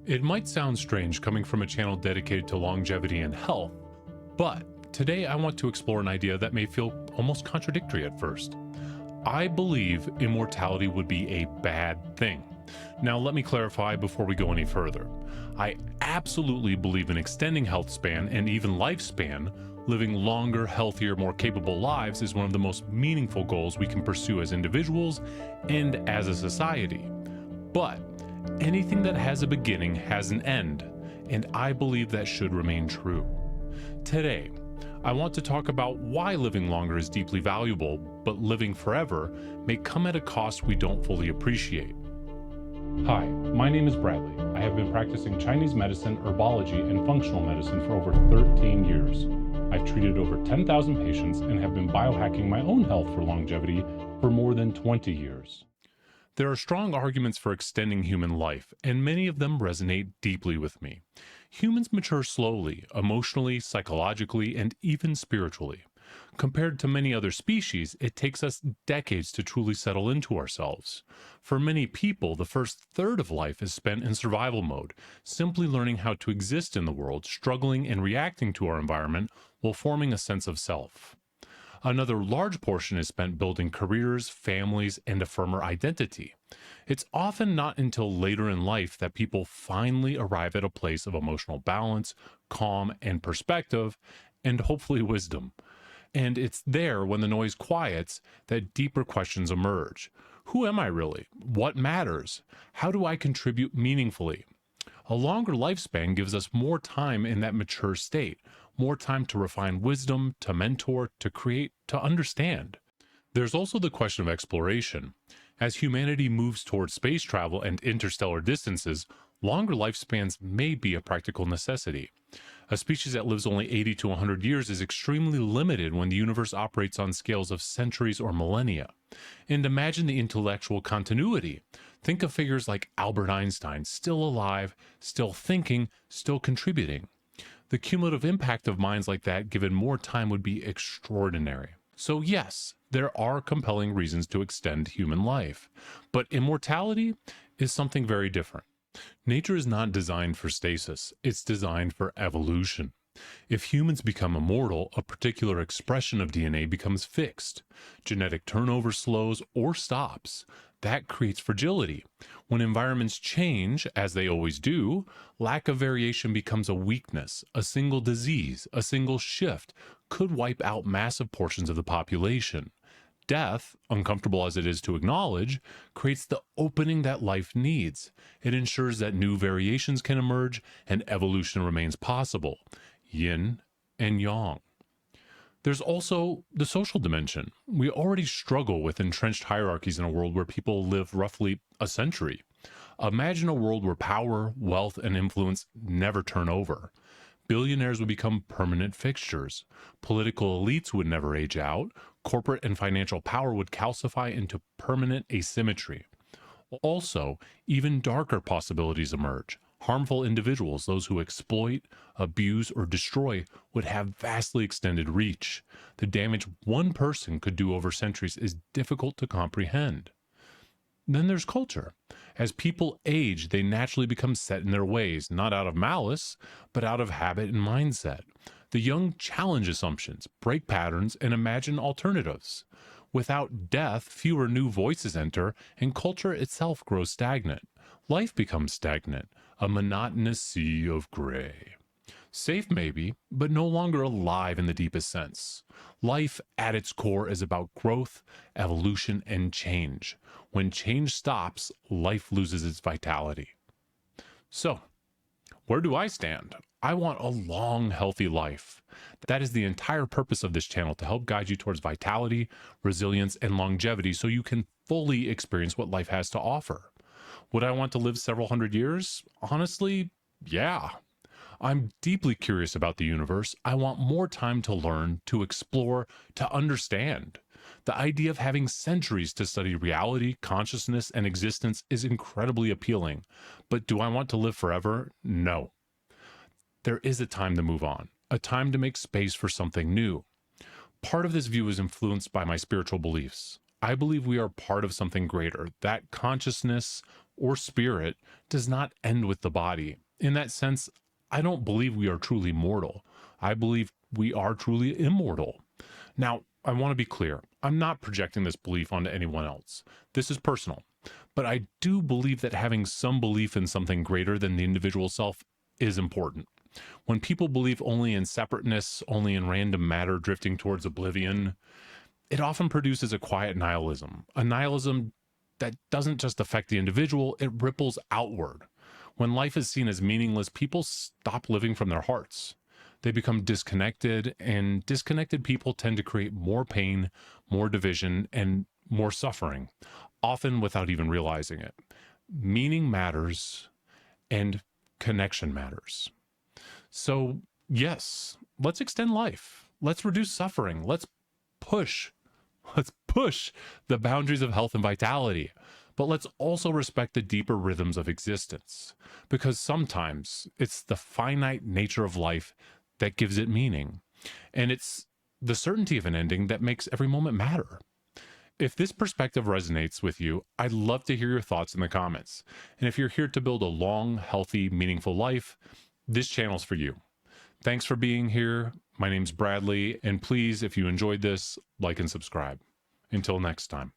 It might sound strange coming from a channel dedicated to longevity and health, but today I want to explore an idea that may feel almost contradictory at first. I believe immortality would be a bad thing. Now, let me clarify before we go any further. I absolutely believe in extending health span and even lifespan. Living longer, healthier, more capable lives is one of the most meaningful goals we can pursue as individuals and as a society. But anything that has a beginning has an end, and I believe that should remain true. Today, I want to talk about why living longer is deeply valuable, but living forever may come at a cost we don't fully appreciate. Hi, my name is Bradley. I have been practicing Chinese medicine, herbology, and functional medicine for over 13 years. I've treated over 10,000 patients and have been biohacking my own health for longevity for more than 20 years. There are strong arguments for extending human life, and many of them resonate deeply with me. Humans mature slowly, emotionally, psychologically, and even spiritually. Compared to many other species, it takes us decades to truly settle into ourselves. For many people, the first third of life is spent in survival mode, simply learning how to exist in the world, struggling and reacting to our environment while forming a sense of self. Another large portion is spent building careers, families, and a firmer identity. It's often not until later in life that people finally arrive at a place of emotional balance, calm, and perspective, and hopefully wisdom. And it's there, when the noise quiets, that deeper questions emerge. Who am I really? What matters? How do I contribute meaningfully? A longer lifespan gives us more time in that mature state, more time to refine wisdom, to mentor, to create, to understand. There's also the question of exploration. As humanity moves towards space travel and interstellar distances, longer lifespans may be a practical necessity. A species that lives only 80 to 100 years is extremely limited when the universe operates on scales of centuries or millennia. And imagine the intellectual continuity. Think of figures like Albert Einstein, still alive, still thinking, still contributing. The cumulative impact of minds like that given more time would be extraordinary. So yes, there are compelling reasons to extend human life, but immortality is something very different. Nature is not designed for stasis, it's designed for evolution. If humans become immortal, a particular expression of DNA becomes fixed. Genetic turnover slows or stops. That creates fragility. When environments change, as they always do, lack of variation becomes a weakness. A single disease, a single shift could wipe out massive portions of the population. Death, uncomfortable as it is to acknowledge, creates the opening that life needs. It ensures that new variations can emerge and evolution remains possible. Yin and yang. There's also the social dimension. We already struggle with entrenched hierarchies in a world where people live roughly a century. Imagine a world where power, wealth, and influence never turn over. Billionaires would become permanent fixtures. Political elites would never age out. Corporate and financial power would calcify into permanent asymmetry. Also, even darker possibilities emerge. Harmful individuals, those who exploit, abuse, or destroy, would have vastly extended reach. The damage one person could do over centuries is difficult to comprehend. Then there's culture. As people age, they naturally become set in their ways, not out of malice, but out of habit and mindset. The young challenge assumptions, break patterns, and imagine alternatives. Without death, fewer new voices enter, and culture itself grows stagnant. Life becomes stagnant, a monotonous sea of gray. Safe maybe, but no longer alive in the deepest sense. Life at its core is about growth, evolution, and change. When change stops, life loses its vitality. So, where do I stand? I want a long, healthy life. That is the entire purpose of this channel, to help guide you towards vitality, resilience, and longevity so you can fully experience what life has to offer. Would I want to live several hundred years? Honestly, yeah. I'm deeply curious about the universe. I want more time to learn, to explore, to understand. The idea of having centuries to study reality, consciousness, and existence is incredibly appealing. But do I want to live forever? No. There is a time to move on, a time to make space for something new. Part of this view is influenced by my spiritual beliefs. I believe we are part of something greater, that consciousness, or spirit does not end with the body. In that sense, I don't believe we are truly mortal. I believe we are truly immortal. Now, I want to be clear. I'm not projecting this belief onto anyone else. This is personal. But I do believe that having some belief in something greater than the individual self is important. When people believe only in separateness, only in random matter drifting towards oblivion, it often produces a quiet nihilism, a nihilism that doesn't just affect the individual, it ripples outward. When life is seen as meaningless, people stop living from their hearts. They become disconnected, and disconnected people tend to create more pain, more division, and more suffering, often without even realizing it. Meaning matters, and connection matters. So, yes, let's extend life. Let's reduce suffering. Push. Let's push the boundaries of health and vitality. But let's also respect the deeper rhythms of existence, because sometimes it's the finite nature of life that gives it meaning. And it's the certainty of an ending that makes every moment matter. If this perspective resonates with you, I'd love to hear your thoughts in the comments. And if you're here to build a long, healthy, meaningful life, this channel's for you. Thanks for being here. My name's Bradley, and please, if you enjoyed this, like and subscribe. Until next time.